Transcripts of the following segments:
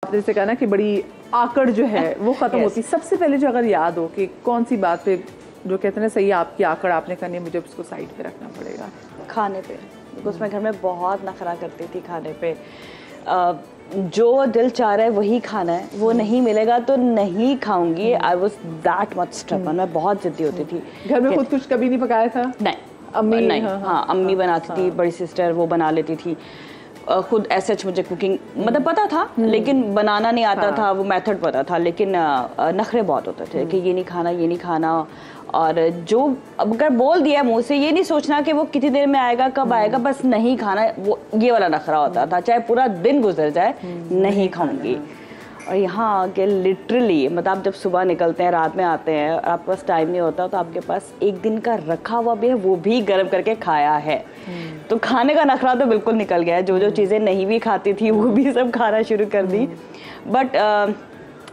आपने जैसे कहा ना कि बड़ी आकड़ जो है वो खत्म होती है। सबसे पहले जो अगर याद हो कि कौन सी बात पे जो कहते हैं ना सही आपकी आकड़ आपने करनी है, मुझे उसको साइड पे रखना पड़ेगा। खाने पे, बिकॉज मैं घर में बहुत नखरा करती थी खाने पे। जो दिल चाह रहा है वही खाना है, वो नहीं मिलेगा तो नहीं खाऊंगी। I was that much stubborn, मैं बहुत जिद्दी होती थी। घर में खुद कुछ कभी नहीं पकाया था? नहीं, अम्मी? नहीं, हाँ अम्मी बनाती थी, बड़ी सिस्टर वो बना लेती थी। खुद ऐसे मुझे कुकिंग मतलब पता था, लेकिन बनाना नहीं आता था, वो मेथड पता था, लेकिन नखरे बहुत होते थे कि ये नहीं खाना, ये नहीं खाना। और जो अगर बोल दिया मुंह से, ये नहीं सोचना कि वो कितनी देर में आएगा, कब आएगा, बस नहीं खाना, वो ये वाला नखरा होता था। चाहे पूरा दिन गुजर जाए, नहीं खाऊंगी। और यहाँ आके लिटरली मतलब आप जब सुबह निकलते हैं, रात में आते हैं, आपके पास टाइम नहीं होता, तो आपके पास एक दिन का रखा हुआ भी है, वो भी गर्म करके खाया है। तो खाने का नखरा तो बिल्कुल निकल गया है। जो जो चीज़ें नहीं भी खाती थी वो भी सब खाना शुरू कर दी। बट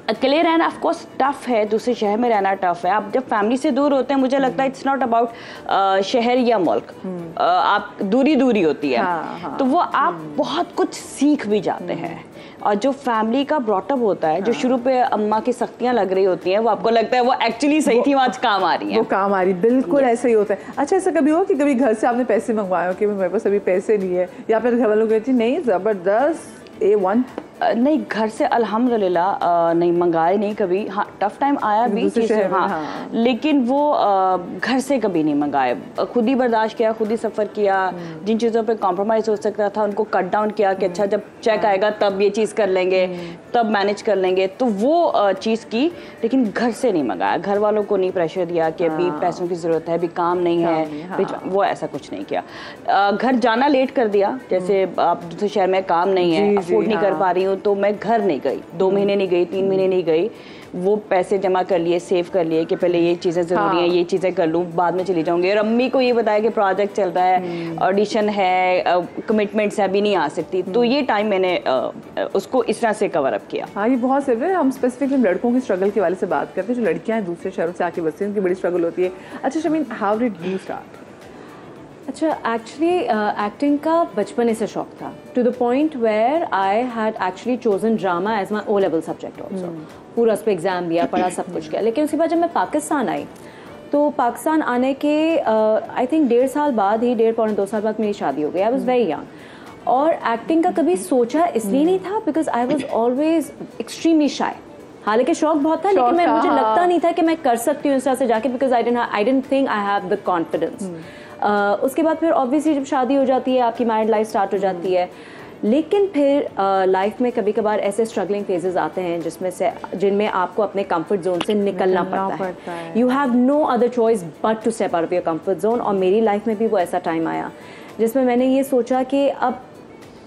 अकेले रहना ऑफ कोर्स टफ है, दूसरे शहर में रहना टफ है। आप जब फैमिली से दूर होते हैं, मुझे लगता है इट्स नॉट अबाउट शहर या मुल्क, आप दूरी दूरी होती है। तो वो आप बहुत कुछ सीख भी जाते हैं। और जो फैमिली का ब्रॉटअप होता है, जो शुरू पे अम्मा की सख्तियां लग रही होती हैं, वो आपको लगता है वो एक्चुअली सही थी, वो आज काम आ रही है, वो काम आ रही। बिल्कुल ऐसा ही होता है। अच्छा, ऐसा कभी हो कि कभी घर से आपने पैसे मंगवाए हो कि मेरे पास अभी पैसे नहीं है, या फिर घर वालों कहती नहीं जबरदस्त A1? नहीं, घर से अल्हम्दुलिल्लाह नहीं मंगाए नहीं कभी। हाँ, टफ टाइम आया भी चीज़ें, हाँ, लेकिन वो घर से कभी नहीं मंगाए। खुद ही बर्दाश्त किया, खुद ही सफ़र किया। जिन चीज़ों पे कॉम्प्रोमाइज़ हो सकता था उनको कट डाउन किया कि अच्छा जब चेक आएगा तब ये चीज़ कर लेंगे, तब मैनेज कर लेंगे, तो वो चीज़ की। लेकिन घर से नहीं मंगाया, घर वालों को नहीं प्रेशर दिया कि अभी पैसों की ज़रूरत है, अभी काम नहीं है, वो ऐसा कुछ नहीं किया। घर जाना लेट कर दिया, जैसे आप दूसरे शहर में काम नहीं है, अफोर्ड नहीं कर पा रही हूँ, तो मैं घर नहीं गई, 2 महीने नहीं गई, 3 महीने नहीं गई। वो पैसे जमा कर लिए, सेव कर लिए कि पहले ये चीज़ें ज़रूरी हैं, ये चीज़ें कर लूँ, बाद में चली जाऊँगी। और अम्मी को ये बताया कि प्रोजेक्ट चल रहा है, ऑडिशन है, कमिटमेंट्स है, अभी नहीं आ सकती। तो ये टाइम मैंने उसको इस तरह से कवर अप किया। हाँ, ये बहुत से हम स्पेसिफिकली लड़कों की स्ट्रगल के वाले से बात करते हैं। जो लड़कियाँ हैं दूसरे शहरों से आके बसती हैं, उनकी बड़ी स्ट्रगल होती है। अच्छा Shameen, how did you start? अच्छा, एक्चुअली एक्टिंग का बचपन से शौक था, to the point where I had actually chosen drama as my O level subject also. पूरा उस पर एग्ज़ाम दिया, पढ़ा, सब कुछ किया। लेकिन उसके बाद जब मैं पाकिस्तान आई, तो पाकिस्तान आने के आई थिंक 1.5 साल बाद ही, 1.5 पौने 2 साल बाद मेरी शादी हो गई। I was very young. और एक्टिंग का कभी सोचा इसलिए नहीं था because I was always extremely शाई। हालांकि शौक बहुत था, लेकिन मुझे लगता नहीं था कि मैं कर सकती हूँ इस तरह से जाके, because I don't think I have the confidence. उसके बाद फिर ऑब्वियसली जब शादी हो जाती है, आपकी मैरिड लाइफ स्टार्ट हो जाती है। लेकिन फिर लाइफ में कभी कभार ऐसे स्ट्रगलिंग फेजेस आते हैं जिनमें आपको अपने कंफर्ट जोन से निकलना पड़ता है। You have no other choice but to step out of your comfort zone. और मेरी लाइफ में भी वो ऐसा टाइम आया जिसमें मैंने ये सोचा कि अब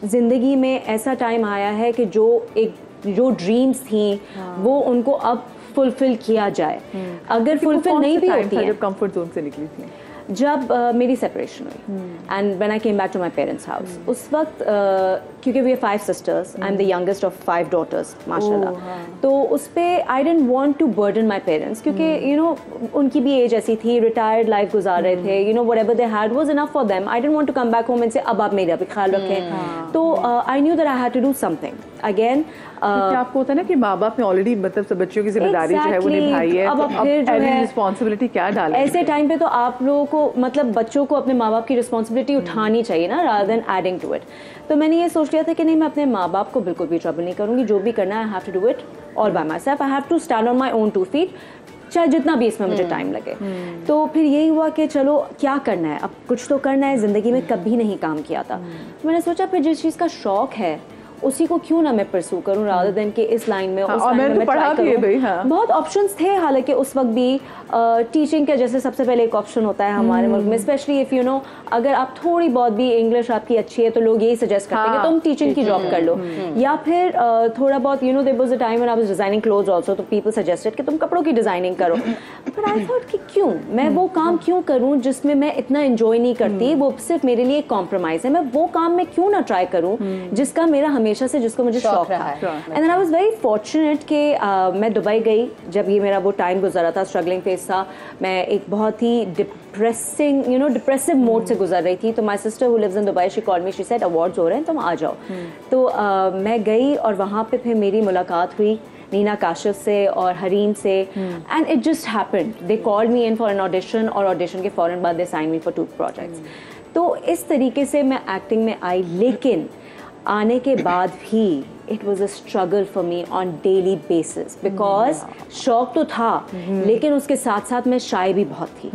ज़िंदगी में ऐसा टाइम आया है कि जो ड्रीम्स थी वो उनको अब फुलफिल किया जाए। अगर फुलफिल नहीं भी होती है, जब कंफर्ट जोन से निकली थी, जब मेरी सेपरेशन हुई and when I came back to my parents house, उस वक्त क्योंकि we are 5 sisters, I am the youngest of 5 daughters माशाल्लाह। तो उस पे I didn't want to burden my parents, क्योंकि यू नो उनकी भी एज ऐसी थी, रिटायर्ड लाइफ गुजार रहे थे, you know whatever they had was enough for them. I didn't want to come back home and say अब आप मेरा भी ख्याल रखें। तो I knew that I had to do something again. आपको होता है ना कि माँ बाप ने ऑलरेडी मतलब सब बच्चों की जिम्मेदारी जो है वो निभाई है, अब फिर जो है रिस्पॉन्सिबिलिटी क्या डालें? ऐसे टाइम पे तो आप लोगों को मतलब बच्चों को अपने माँ बाप की रिस्पॉन्सिबिलिटी उठानी चाहिए ना, rather than adding to it. तो मैंने ये सोच लिया था कि नहीं, मैं अपने माँ बाप को बिल्कुल भी ट्रबल नहीं करूँगी। जो भी करना है I have to do it all by myself. I have to stand on my own 2 feet, चाहे जितना भी इसमें मुझे टाइम लगे। तो फिर यही हुआ कि चलो क्या करना है, अब कुछ तो करना है। ज़िंदगी में कभी नहीं काम किया था। मैंने सोचा फिर जिस चीज़ का शौक है उसी को क्यों ना मैं परसू करूं, रादर देन कि इस लाइन में उस लाइन में मैं ट्राई करूं। बहुत ऑप्शंस थे हालांकि उस वक्त भी। टीचिंग का जैसे सबसे पहले एक ऑप्शन होता है हमारे मुल्क में, स्पेशली इफ़ यू नो अगर आप थोड़ी बहुत भी इंग्लिश आपकी अच्छी है तो लोग यही सजेस्ट करते हैं कि तुम टीचिंग की जॉब कर लो। या फिर थोड़ा बहुत you know there was a time when I was designing clothes also, तो पीपल सजेस्टेड कि तुम कपड़ों की डिजाइनिंग करो। बट आई थॉट कि क्यों मैं वो काम क्यों करूं जिसमें मैं इतना एंजॉय नहीं करती, वो सिर्फ मेरे लिए एक कॉम्प्रोमाइज़ है। मैं वो काम में क्यों ना ट्राई करूं जिसका मेरा हमेशा हमेशा से जिसको मुझे शौक रहा था। है। And then I was very fortunate कि मैं दुबई गई जब ये मेरा वो टाइम गुजरा था, स्ट्रगलिंग फेज था, मैं एक बहुत ही डिप्रेसिव मोड से गुजर रही थी। तो my sister who lives in Dubai, she called me, she said awards हो रहे हैं तुम आ जाओ। तो मैं गई और वहाँ पे फिर मेरी मुलाकात हुई नीना काशिफ से और हरीम से, and it just happened, they called me in for an audition, और ऑडिशन के फौरन बाद दे साइन मी फॉर 2 प्रोजेक्ट्स। तो इस तरीके से मैं एक्टिंग में आई, लेकिन आने के बाद भी it was a struggle for me on daily basis, because शौक तो था लेकिन उसके साथ साथ मैं शाय भी बहुत थी।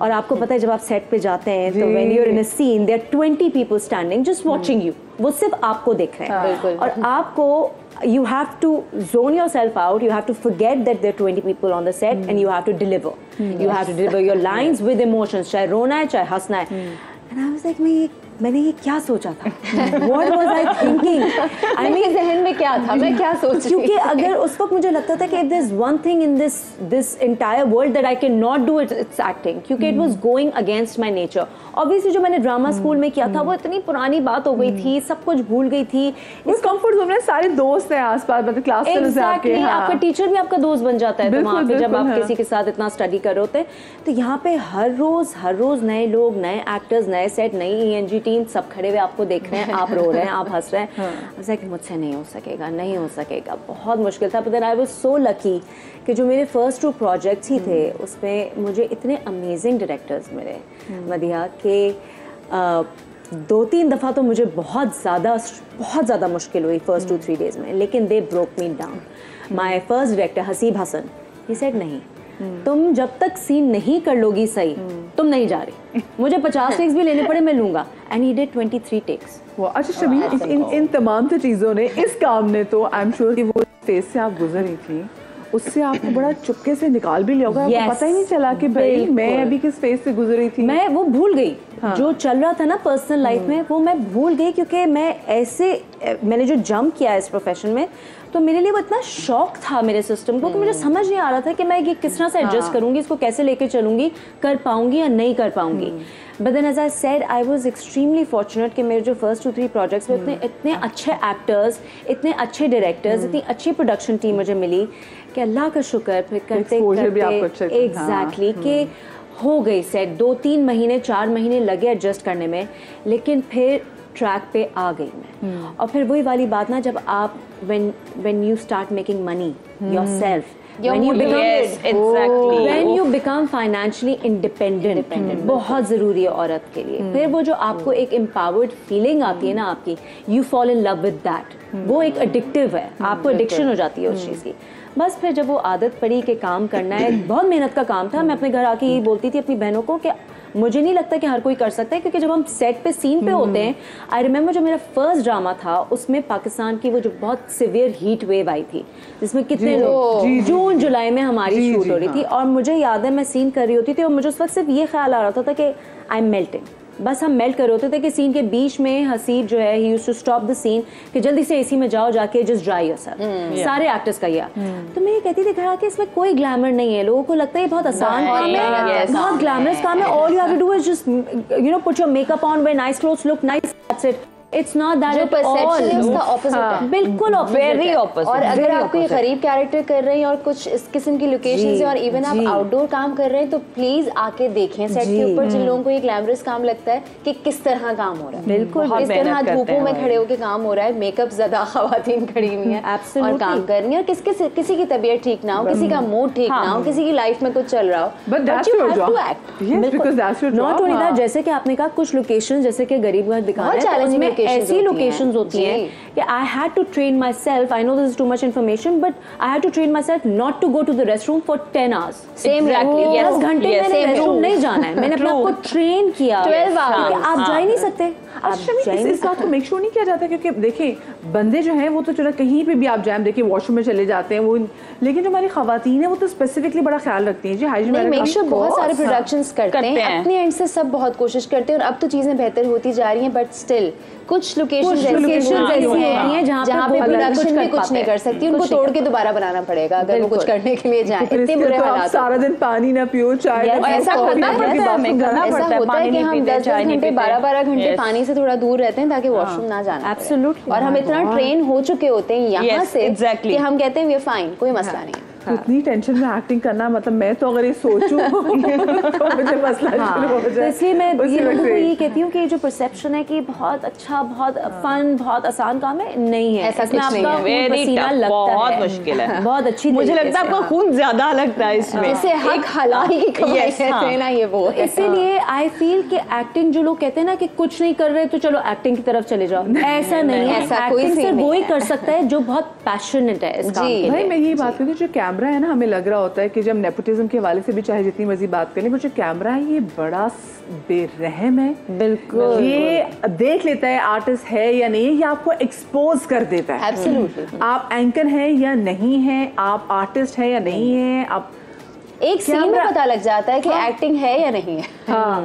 और आपको पता है जब आप सेट पे जाते हैं तो when you are in a scene there are 20 people standing just watching you, वो सिर्फ आपको देख रहे हैं और आपको you have to zone yourself out, you have to forget that there are 20 people on the set and you have to deliver. You have to deliver your lines with emotions, चाहे रोना है चाहे हंसना है। And I was like, मैंने ये क्या सोचा था? What was I thinking? I mean, ज़हन में क्या था, मैं क्या सोच रही? क्योंकि अगर उस वक्त मुझे लगता था कि if there's one thing in this entire world that I cannot do, it's acting, क्योंकि it was going against my nature. Obviously जो मैंने ड्रामा स्कूल में किया था वो इतनी पुरानी बात हो गई थी, सब कुछ भूल गई थी। इस कंफर्ट जोन में सारे दोस्त हैं आसपास, मतलब क्लास में आपके, आपका टीचर भी आपका दोस्त बन जाता है तो वहाँ पे जब आप हाँ। किसी के साथ इतना स्टडी कर रहे होते हैं। तो यहाँ पे हर रोज नए लोग, नए एक्टर्स, नए सेट, नई ENG टीम, सब खड़े हुए आपको देख रहे हैं, आप रो रहे हैं, आप हंस रहे हैं। मुझसे नहीं हो सकेगा, नहीं हो सकेगा, बहुत मुश्किल था। But I was so lucky कि जो मेरे फर्स्ट 2 प्रोजेक्ट्स ही थे उसमें मुझे इतने अमेजिंग डायरेक्टर्स मिले मदिया के 2-3 दफ़ा तो मुझे बहुत ज़्यादा मुश्किल हुई फर्स्ट 2-3 डेज में, लेकिन they broke me down. My first director Haseeb Hasan, he said नहीं, तुम जब तक सीन नहीं कर लोगी सही तुम नहीं जा रही, मुझे 50 टेक्स भी लेने पड़े मैं लूंगा। And he did 23 takes. अच्छा शबीन, इन तमाम से चीज़ों ने, इस काम ने तो आई एम श्योर कि वो फेज से आप गुजरी थी उससे आपको बड़ा चुपके से निकाल भी लिया होगा। आपको पता ही नहीं चला कि भाई मैं अभी किस फेज से गुजरी थी। मैं वो भूल गई, जो चल रहा था ना पर्सनल लाइफ में वो मैं भूल गई, क्योंकि मैंने जो जंप किया इस प्रोफेशन में तो मेरे लिए वो इतना शौक था मेरे सिस्टम को कि मुझे समझ नहीं आ रहा था कि मैं ये किस तरह से एडजस्ट करूंगी, इसको कैसे लेके चलूंगी, कर पाऊंगी या नहीं कर पाऊंगी। But then as I said I was extremely fortunate कि मेरे जो फर्स्ट 2-3 प्रोजेक्ट्स में इतने अच्छे एक्टर्स, इतने अच्छे डायरेक्टर्स, इतनी अच्छी प्रोडक्शन टीम मुझे मिली कि अल्लाह का शुक्र फिर करते एग्जैक्टली कि हो गई सेट। 2-3 महीने 4 महीने लगे एडजस्ट करने में, लेकिन फिर ट्रैक पे आ गई मैं। और फिर वही वाली बात ना, जब आप when you start making money yourself, when you become financially independent, बहुत ज़रूरी है औरत के लिए। फिर वो जो आपको एक empowered feeling आती है ना आपकी, you fall in love with that, वो एक addictive है, आपको addiction हो जाती है उस चीज़ की। बस फिर जब वो आदत पड़ी कि काम करना है, बहुत मेहनत का काम था। मैं अपने घर आके यही बोलती थी अपनी बहनों को कि मुझे नहीं लगता कि हर कोई कर सकता है, क्योंकि जब हम सेट पे सीन पे होते हैं, आई रिमेम्बर जो मेरा फर्स्ट ड्रामा था उसमें पाकिस्तान की वो जो बहुत सिवियर हीट वेव आई थी जिसमें कितने लोग, जून जुलाई में हमारी शूट हो रही थी, और मुझे याद है मैं सीन कर रही होती थी और मुझे उस वक्त सिर्फ ये ख्याल आ रहा था कि आई एम मेल्टिंग। बस हम मेल्ट कर रहे होते थे कि सीन के बीच में हसीब जो है he used to stop the scene कि जल्दी से एसी में जाओ, जाके जस्ट ड्राई योरसेल्फ। सारे एक्टर्स का ये तो मैं ये कहती थी घर आके इसमें कोई ग्लैमर नहीं है, लोगों को लगता है बहुत आसान काम है, बहुत ग्लैमरस काम है, all you have to do is just you know put your makeup on, wear nice clothes look nice, that's it. It's not that at all. उसका opposite है। बिल्कुल very opposite। और अगर आप कोई गरीब कैरेक्टर कर रहे हैं और कुछ इस किस्म की लोकेशंस हैं और इवन आप आउटडोर काम कर रहे हैं तो प्लीज आके देखें सेट के ऊपर, जिन लोगों को ये ग्लैमरस काम लगता है कि किस तरह काम हो रहा है। बिल्कुल इस तरह धूपों में खड़े होकर काम हो रहा है, मेकअप ज़्यादा खवातीन खड़ी हुई हैं और काम कर रही हैं, और किसी की तबीयत ठीक ना हो, किसी का मूड ठीक ना हो, किसी की लाइफ में कुछ चल रहा हो, But that's your job. Yes, because that's your job. Not only that, जैसे कि आपने कहा कुछ लोकेशन जैसे कि गरीब घर दिखा रहे हैं, उसमें ऐसी लोकेशन होती हैं कि I had to train myself. I know this is too much information, but I had to train myself not to go to the restroom for 10 hours. Same exactly. 10 घंटे मैंने रेस्टरूम नहीं जाना है, मैंने अपने आप को ट्रेन किया 12 hours. आप जा ही नहीं सकते। इस बात को मेक श्योर नहीं किया जाता, क्योंकि देखें बंदे जो हैं वो तो चलो कहीं पे भी आप जाएं, देखिए वॉशरूम में चले जाते हैं वो, लेकिन जो हमारी खवातीन है वो तो स्पेसिफिकली बड़ा ख्याल रखती हैं जी, हाइजीन मेक श्योर बहुत सारे प्रोडक्शंस करते हैं अपने एंड से, सब बहुत कोशिश करते हैं और अब तो चीजें बेहतर होती जा रही हैं, बट स्टिल कुछ लोकेशन ऐसी होती हैं जहाँ पे प्रोडक्शन भी कुछ नहीं कर सकती, उनको तोड़ के दोबारा बनाना पड़ेगा अगर वो कुछ करने के लिए जाए। इतने बुरे हालात, सारा दिन पानी ना पियो, चाय ऐसा होता है कि हम 10-10 घंटे 12-12 घंटे पानी सामने से थोड़ा दूर रहते हैं ताकि वॉशरूम ना जाना। एब्सोल्युटली। और हम इतना ट्रेन हो चुके होते हैं यहाँ से कि हम कहते हैं वी आर फाइन, कोई मसला नहीं है। इतनी टेंशन में एक्टिंग करना, मतलब मैं तो अगर ये सोचूं तो मुझे मसला शुरू हो जाए। तो इसलिए मैं ये लोगों को ये कहती हूँ कि जो परसेप्शन है कि बहुत अच्छा, बहुत फन, बहुत आसान काम है, नहीं है। ऐसा कुछ नहीं है, पसीना लगता बहुत है, मुश्किल है। बहुत अच्छी। मुझे लगता है आपको खून ज्यादा लगता है इसमें। जैसे हक हलाली की कमाई कहते हैं ना, ये वो। इसीलिए आई फील कि एक्टिंग, जो लोग कहते हैं ना कि कुछ नहीं कर रहे तो चलो एक्टिंग की तरफ चले जाओ, ऐसा नहीं है। ऐसा कोई एक्टिंग सिर्फ नहीं वो ही है। कर सकता है जो बहुत पैशनेट है इस काम के लिए। भाई मैं यही बात करूँ, जो कैमरा है ना, हमें लग रहा होता है कि जब नेपोटिज्म के हवाले से भी चाहे जितनी मर्जी बात करें, वो जो कैमरा है ये बड़ा बेरहम है। बिल्कुल। ये देख लेता है आर्टिस्ट है या नहीं है, ये आपको एक्सपोज कर देता है। एब्सोल्युटली। आप एंकर हैं या नहीं है, आप आर्टिस्ट है या नहीं है, आप एक सीन में पता लग जाता है कि एक्टिंग है या नहीं है। हाँ